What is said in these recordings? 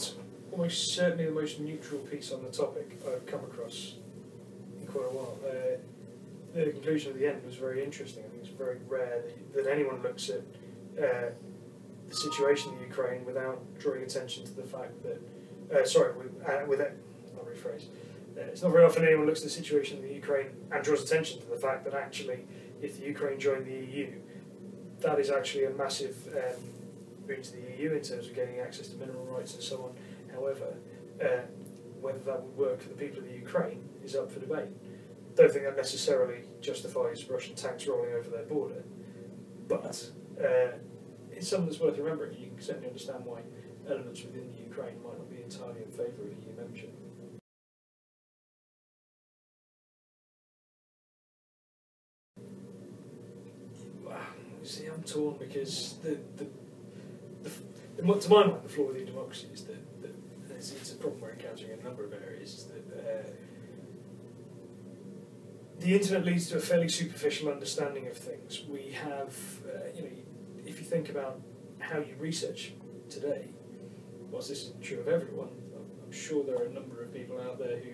it's almost certainly the most neutral piece on the topic I've come across in quite a while. The conclusion at the end was very interesting. I think it's very rare that anyone looks at the situation in Ukraine without drawing attention to the fact that I'll rephrase. It's not very often anyone looks at the situation in the Ukraine and draws attention to the fact that actually, if the Ukraine joined the EU, that is actually a massive boon to the EU in terms of gaining access to mineral rights and so on. However, whether that would work for the people of the Ukraine is up for debate. Don't think that necessarily justifies Russian tanks rolling over their border, but it's something that's worth remembering. You can certainly understand why elements within the Ukraine might not be entirely in favour of EU membership. See, I'm torn because to my mind, the flaw with EU democracy is that it's a problem we're encountering in a number of areas. That the internet leads to a fairly superficial understanding of things. We have, if you think about how you research today, whilst this isn't true of everyone, I'm sure there are a number of people out there who,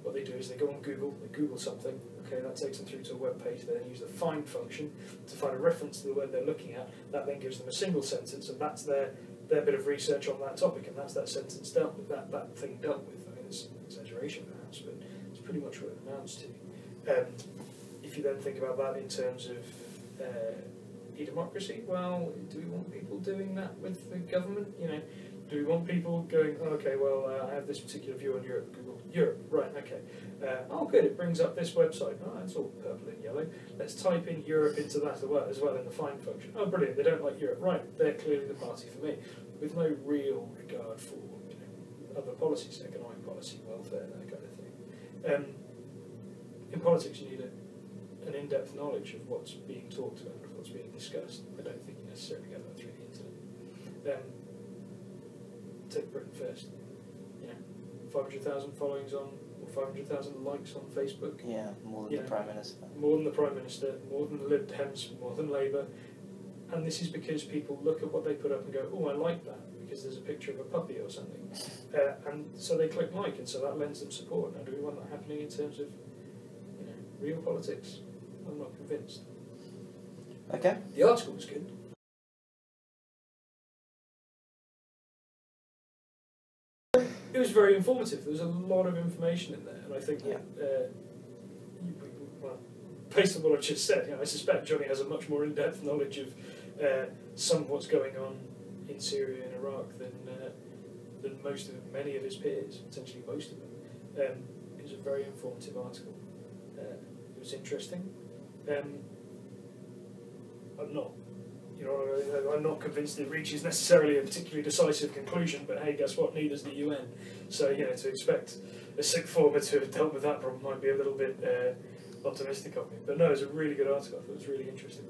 what they do is they go on Google, they Google something, okay, that takes them through to a web page, they then use the find function to find a reference to the word they're looking at, that then gives them a single sentence, and that's their bit of research on that topic, and that's that sentence dealt with, that thing dealt with. I mean, it's an exaggeration perhaps, but it's pretty much what it amounts to. If you then think about that in terms of e-democracy, well, do we want people doing that with the government? Do we want people going, oh, okay, well, I have this particular view on Europe, Google, Europe, right, okay. Oh, good, it brings up this website. Oh, it's all purple and yellow. Let's type in Europe into that as well in the find function. Oh, brilliant, they don't like Europe. Right, they're clearly the party for me. With no real regard for other policies, economic policy, welfare, that kind of thing. In politics, you need an in-depth knowledge of what's being talked about, of what's being discussed. I don't think you necessarily get that through the internet. Take Britain first. 500,000 followings on, or 500,000 likes on Facebook. Yeah, more than the Prime Minister. More than the Prime Minister, more than the Lib Dems, more than Labour. And this is because people look at what they put up and go, oh, I like that, because there's a picture of a puppy or something. And so they click like, and so that lends them support. Now, do we want that happening in terms of real politics? I'm not convinced. Okay. The article was good. It was very informative. There was a lot of information in there, and I think that, based on what I've just said, I suspect Johnny has a much more in-depth knowledge of some of what's going on in Syria and Iraq than many of his peers, potentially most of them. It was a very informative article. It was interesting. I'm not convinced it reaches necessarily a particularly decisive conclusion, but hey, guess what? Neither's the UN. So, to expect a sixth former to have dealt with that problem might be a little bit optimistic of me. But no, it was a really good article. I thought it was really interesting.